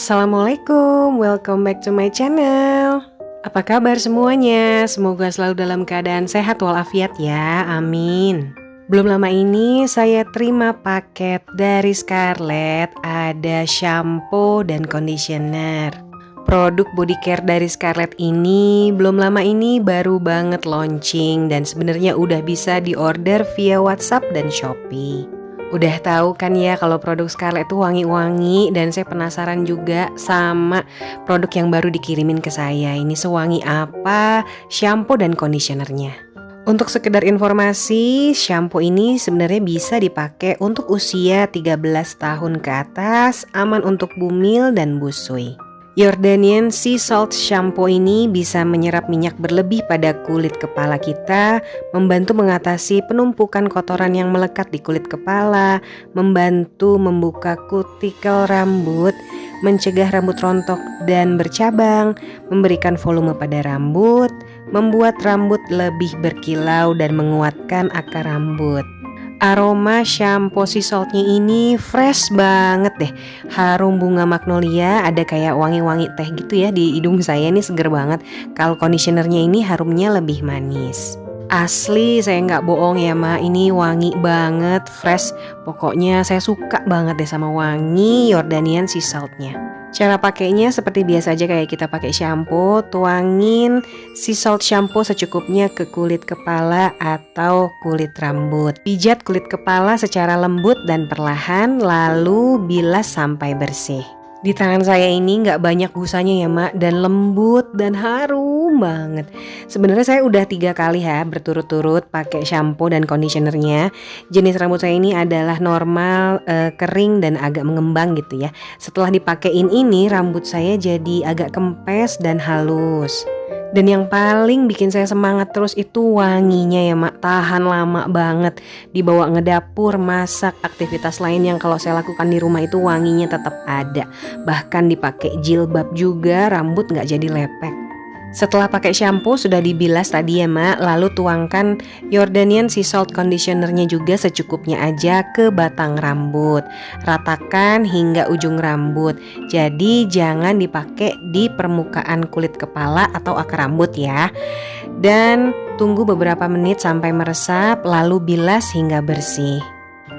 Assalamualaikum, welcome back to my channel. Apa kabar semuanya? Semoga selalu dalam keadaan sehat walafiat ya, amin. Belum lama ini saya terima paket dari Scarlett, ada shampoo dan conditioner. Produk body care dari Scarlett ini belum lama ini baru banget launching dan sebenarnya udah bisa diorder via WhatsApp dan Shopee. Udah tahu kan ya kalau produk Scarlett itu wangi-wangi dan saya penasaran juga sama produk yang baru dikirimin ke saya. Ini sewangi apa, shampoo dan conditionernya. Untuk sekedar informasi, shampoo ini sebenarnya bisa dipakai untuk usia 13 tahun ke atas, aman untuk bumil dan busui. Jordanian Sea Salt Shampoo ini bisa menyerap minyak berlebih pada kulit kepala kita, membantu mengatasi penumpukan kotoran yang melekat di kulit kepala, membantu membuka kutikel rambut, mencegah rambut rontok dan bercabang, memberikan volume pada rambut, membuat rambut lebih berkilau dan menguatkan akar rambut. Aroma shampoo sea saltnya ini fresh banget deh. Harum bunga magnolia, ada kayak wangi-wangi teh gitu ya di hidung saya, ini seger banget. Kalau conditionernya ini harumnya lebih manis. Asli saya nggak bohong ya Ma, ini wangi banget, fresh. Pokoknya saya suka banget deh sama wangi Jordanian Sea Saltnya. Cara pakainya seperti biasa aja kayak kita pakai shampoo, tuangin sea salt shampoo secukupnya ke kulit kepala atau kulit rambut. Pijat kulit kepala secara lembut dan perlahan, lalu bilas sampai bersih. Di tangan saya ini nggak banyak busanya ya Mak, dan lembut dan harum banget. Sebenarnya saya udah 3 kali ya berturut-turut pakai shampoo dan conditionernya. Jenis rambut saya ini adalah normal, kering dan agak mengembang gitu ya. Setelah dipakein ini rambut saya jadi agak kempes dan halus. Dan yang paling bikin saya semangat terus itu wanginya ya Mak, tahan lama banget. Dibawa ngedapur, masak, aktivitas lain yang kalau saya lakukan di rumah itu wanginya tetap ada. Bahkan dipakai jilbab juga rambut gak jadi lepek. Setelah pakai shampoo sudah dibilas tadi ya Mak, lalu tuangkan Jordanian Sea Salt Conditionernya juga secukupnya aja ke batang rambut. Ratakan hingga ujung rambut. Jadi jangan dipakai di permukaan kulit kepala atau akar rambut ya. Dan tunggu beberapa menit sampai meresap, lalu bilas hingga bersih.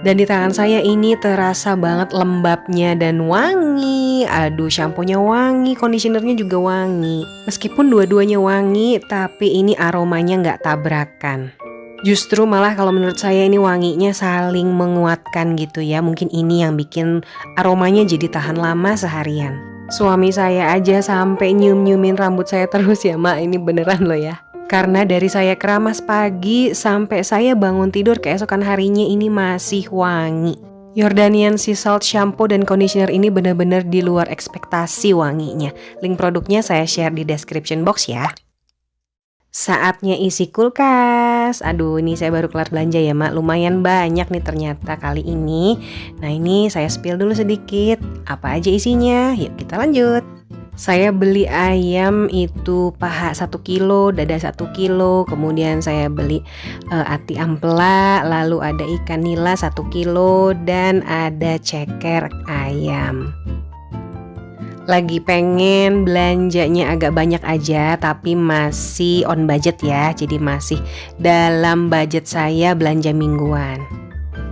Dan di tangan saya ini terasa banget lembabnya dan wangi. Aduh, shampoo-nya wangi, conditionernya juga wangi. Meskipun dua-duanya wangi, tapi ini aromanya nggak tabrakan. Justru malah kalau menurut saya ini wanginya saling menguatkan gitu ya. Mungkin ini yang bikin aromanya jadi tahan lama seharian. Suami saya aja sampai nyium-nyiumin rambut saya terus ya Mak, ini beneran loh ya. Karena dari saya keramas pagi sampai saya bangun tidur keesokan harinya ini masih wangi. Jordanian Sea Salt Shampoo dan Conditioner ini benar-benar di luar ekspektasi wanginya. Link produknya saya share di description box ya. Saatnya isi kulkas. Aduh, ini saya baru kelar belanja ya Mak. Lumayan banyak nih ternyata kali ini. Nah ini saya spill dulu sedikit. Apa aja isinya? Yuk kita lanjut. Saya beli ayam itu paha 1 kilo, dada 1 kilo, kemudian saya beli ati ampela, lalu ada ikan nila 1 kilo, dan ada ceker ayam. Lagi pengen belanjanya agak banyak aja tapi masih on budget ya, jadi masih dalam budget saya belanja mingguan.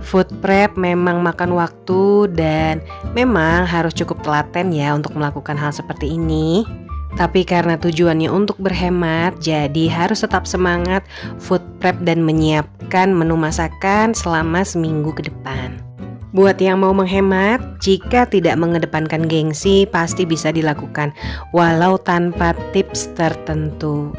Food prep memang makan waktu dan memang harus cukup telaten ya untuk melakukan hal seperti ini. Tapi karena tujuannya untuk berhemat, jadi harus tetap semangat food prep dan menyiapkan menu masakan selama seminggu ke depan. Buat yang mau menghemat, jika tidak mengedepankan gengsi pasti bisa dilakukan walau tanpa tips tertentu.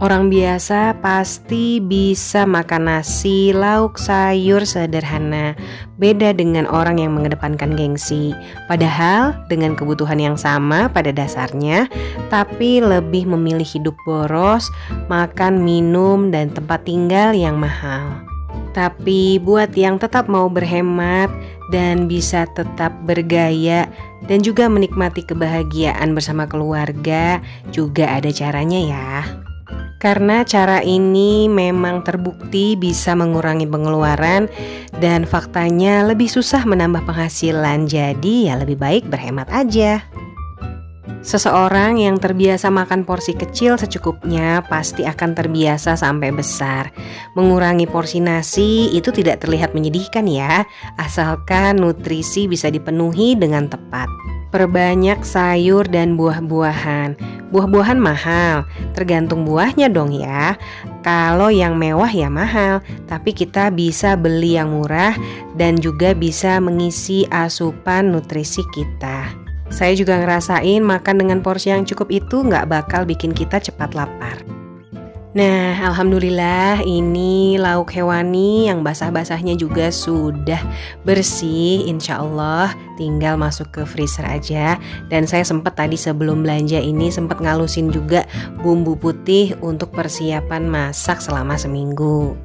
Orang biasa pasti bisa makan nasi, lauk, sayur sederhana. Beda dengan orang yang mengedepankan gengsi. Padahal dengan kebutuhan yang sama pada dasarnya, tapi lebih memilih hidup boros, makan, minum, dan tempat tinggal yang mahal. Tapi buat yang tetap mau berhemat dan bisa tetap bergaya dan juga menikmati kebahagiaan bersama keluarga, juga ada caranya ya. Karena cara ini memang terbukti bisa mengurangi pengeluaran dan faktanya lebih susah menambah penghasilan. Jadi ya lebih baik berhemat aja. Seseorang yang terbiasa makan porsi kecil secukupnya pasti akan terbiasa sampai besar. Mengurangi porsi nasi itu tidak terlihat menyedihkan ya, asalkan nutrisi bisa dipenuhi dengan tepat. Perbanyak sayur dan buah-buahan. Buah-buahan mahal, tergantung buahnya dong ya. Kalau yang mewah ya mahal, tapi kita bisa beli yang murah dan juga bisa mengisi asupan nutrisi kita. Saya juga ngerasain makan dengan porsi yang cukup itu nggak bakal bikin kita cepat lapar. Nah, alhamdulillah ini lauk hewani yang basah-basahnya juga sudah bersih, insya Allah tinggal masuk ke freezer aja. Dan saya sempat tadi sebelum belanja ini sempat ngalusin juga bumbu putih untuk persiapan masak selama seminggu.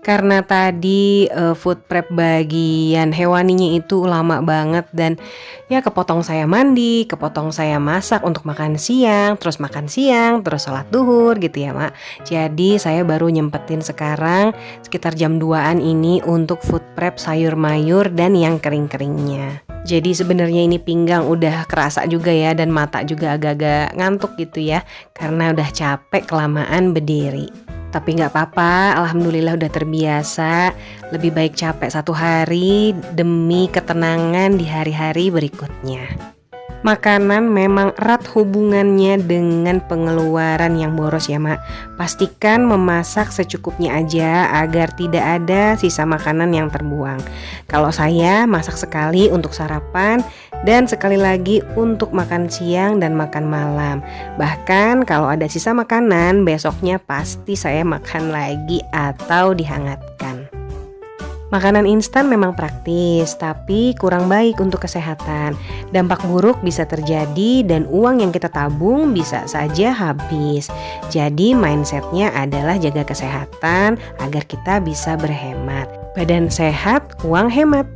Karena tadi food prep bagian hewaninya itu lama banget dan ya kepotong saya mandi, kepotong saya masak untuk makan siang, terus sholat duhur gitu ya Mak. Jadi saya baru nyempetin sekarang sekitar jam 2-an ini untuk food prep sayur mayur dan yang kering-keringnya. Jadi sebenarnya ini pinggang udah kerasa juga ya dan mata juga agak-agak ngantuk gitu ya karena udah capek kelamaan berdiri. Tapi gak apa-apa, alhamdulillah udah terbiasa. Lebih baik capek satu hari demi ketenangan di hari-hari berikutnya. Makanan memang erat hubungannya dengan pengeluaran yang boros ya Mak. Pastikan memasak secukupnya aja agar tidak ada sisa makanan yang terbuang. Kalau saya masak sekali untuk sarapan dan sekali lagi untuk makan siang dan makan malam. Bahkan kalau ada sisa makanan besoknya pasti saya makan lagi atau dihangatkan. Makanan instan memang praktis, tapi kurang baik untuk kesehatan. Dampak buruk bisa terjadi dan uang yang kita tabung bisa saja habis. Jadi mindsetnya adalah jaga kesehatan agar kita bisa berhemat. Badan sehat, uang hemat.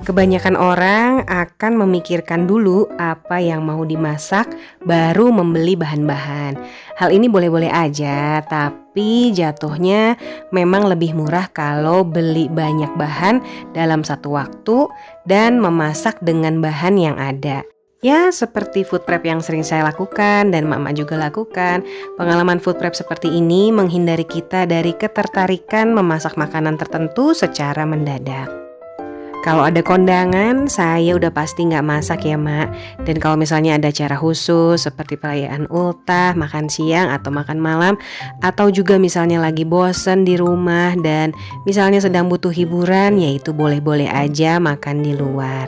Kebanyakan orang akan memikirkan dulu apa yang mau dimasak baru membeli bahan-bahan. Hal ini boleh-boleh aja, tapi jatuhnya memang lebih murah kalau beli banyak bahan dalam satu waktu dan memasak dengan bahan yang ada. Ya seperti food prep yang sering saya lakukan dan Mama juga lakukan. Pengalaman food prep seperti ini menghindari kita dari ketertarikan memasak makanan tertentu secara mendadak. Kalau ada kondangan, saya udah pasti nggak masak ya Mak. Dan kalau misalnya ada acara khusus seperti perayaan ultah, makan siang atau makan malam, atau juga misalnya lagi bosen di rumah dan misalnya sedang butuh hiburan, yaitu boleh-boleh aja makan di luar.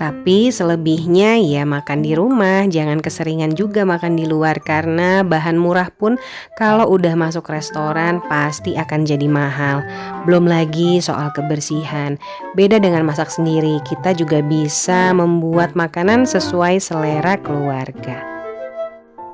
Tapi selebihnya ya makan di rumah, jangan keseringan juga makan di luar karena bahan murah pun kalau udah masuk restoran pasti akan jadi mahal. Belum lagi soal kebersihan. Beda dengan masak sendiri, kita juga bisa membuat makanan sesuai selera keluarga.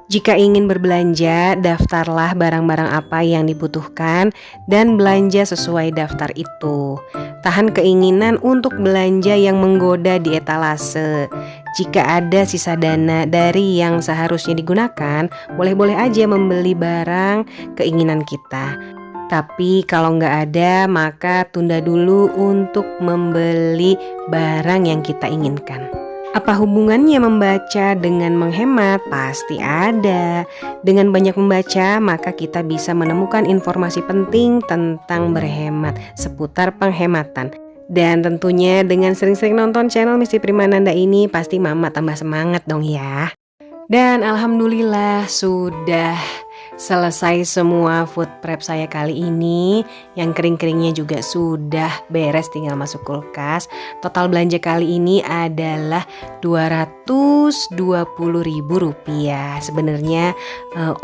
Jika ingin berbelanja, daftarlah barang-barang apa yang dibutuhkan dan belanja sesuai daftar itu. Tahan keinginan untuk belanja yang menggoda di etalase. Jika ada sisa dana dari yang seharusnya digunakan, boleh-boleh aja membeli barang keinginan kita. Tapi kalau nggak ada, maka tunda dulu untuk membeli barang yang kita inginkan. Apa hubungannya membaca dengan menghemat? Pasti ada. Dengan banyak membaca, maka kita bisa menemukan informasi penting tentang berhemat seputar penghematan. Dan tentunya dengan sering-sering nonton channel Misti Primananda ini, pasti Mama tambah semangat dong ya. Dan alhamdulillah sudah selesai semua food prep saya kali ini. Yang kering-keringnya juga sudah beres, tinggal masuk kulkas. Total belanja kali ini adalah Rp220.000. Sebenarnya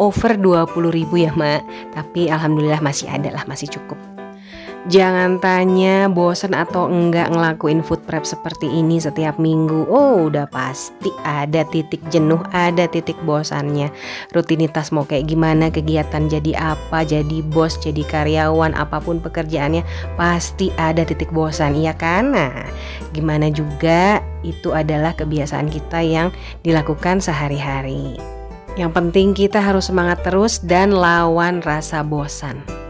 over 20.000 ya Mak, tapi alhamdulillah masih ada lah, masih cukup. Jangan tanya bosan atau enggak ngelakuin food prep seperti ini setiap minggu. Oh udah pasti ada titik jenuh, ada titik bosannya. Rutinitas mau kayak gimana, kegiatan jadi apa, jadi bos, jadi karyawan, apapun pekerjaannya, pasti ada titik bosan, iya kan? Nah, gimana juga itu adalah kebiasaan kita yang dilakukan sehari-hari. Yang penting kita harus semangat terus dan lawan rasa bosan.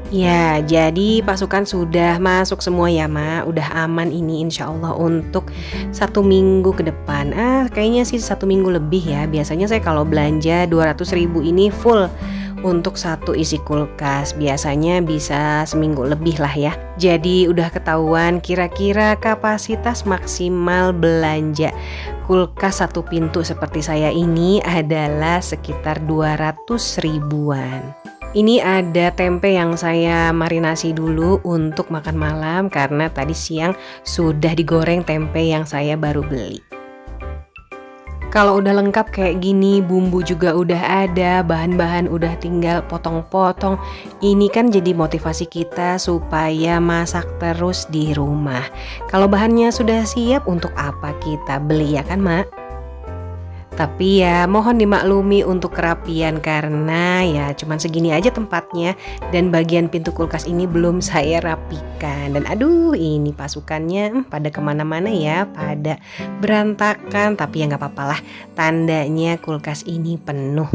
Ya, jadi pasukan sudah masuk semua ya, Ma. Udah aman ini insya Allah untuk 1 minggu ke depan. Kayaknya sih 1 minggu lebih ya. Biasanya saya kalau belanja 200.000 ini full untuk satu isi kulkas. Biasanya bisa seminggu lebih lah ya. Jadi udah ketahuan kira-kira kapasitas maksimal belanja kulkas satu pintu seperti saya ini adalah sekitar 200 ribuan. Ini ada tempe yang saya marinasi dulu untuk makan malam karena tadi siang sudah digoreng tempe yang saya baru beli. Kalau udah lengkap kayak gini, bumbu juga udah ada, bahan-bahan udah tinggal potong-potong. Ini kan jadi motivasi kita supaya masak terus di rumah. Kalau bahannya sudah siap, untuk apa kita beli ya kan, Mak? Tapi ya mohon dimaklumi untuk kerapian karena ya cuman segini aja tempatnya dan bagian pintu kulkas ini belum saya rapikan. Dan aduh ini pasukannya pada kemana-mana ya, pada berantakan. Tapi ya nggak apa-apalah, tandanya kulkas ini penuh.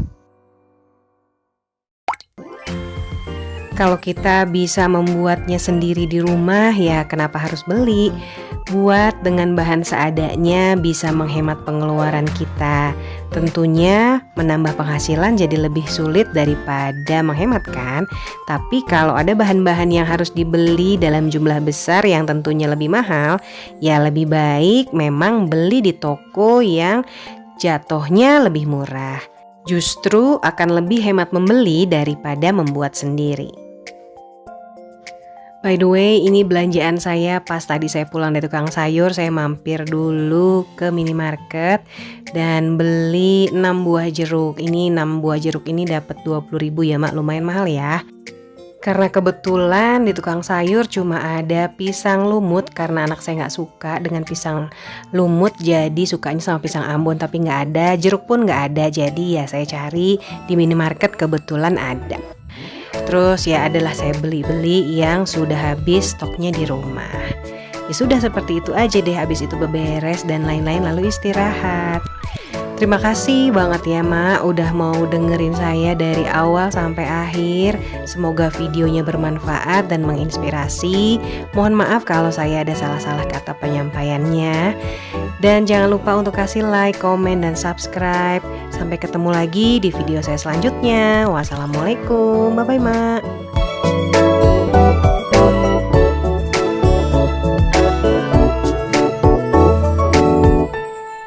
Kalau kita bisa membuatnya sendiri di rumah ya kenapa harus beli? Buat dengan bahan seadanya bisa menghemat pengeluaran kita. Tentunya menambah penghasilan jadi lebih sulit daripada menghemat kan? Tapi kalau ada bahan-bahan yang harus dibeli dalam jumlah besar yang tentunya lebih mahal, ya lebih baik memang beli di toko yang jatuhnya lebih murah. Justru akan lebih hemat membeli daripada membuat sendiri. By the way, ini belanjaan saya pas tadi saya pulang dari tukang sayur, saya mampir dulu ke minimarket dan beli 6 buah jeruk. Ini 6 buah jeruk ini dapat 20.000 ya, Mak, lumayan mahal ya. Karena kebetulan di tukang sayur cuma ada pisang lumut karena anak saya nggak suka dengan pisang lumut, jadi sukanya sama pisang Ambon, tapi nggak ada, jeruk pun nggak ada, jadi ya saya cari di minimarket kebetulan ada. Terus ya adalah saya beli-beli yang sudah habis stoknya di rumah. Ya sudah seperti itu aja deh, habis itu beberes dan lain-lain lalu istirahat. Terima kasih banget ya Mak udah mau dengerin saya dari awal sampai akhir. Semoga videonya bermanfaat dan menginspirasi. Mohon maaf kalau saya ada salah-salah kata penyampaiannya. Dan jangan lupa untuk kasih like, komen, dan subscribe. Sampai ketemu lagi di video saya selanjutnya. Wassalamualaikum. Bye-bye Mak.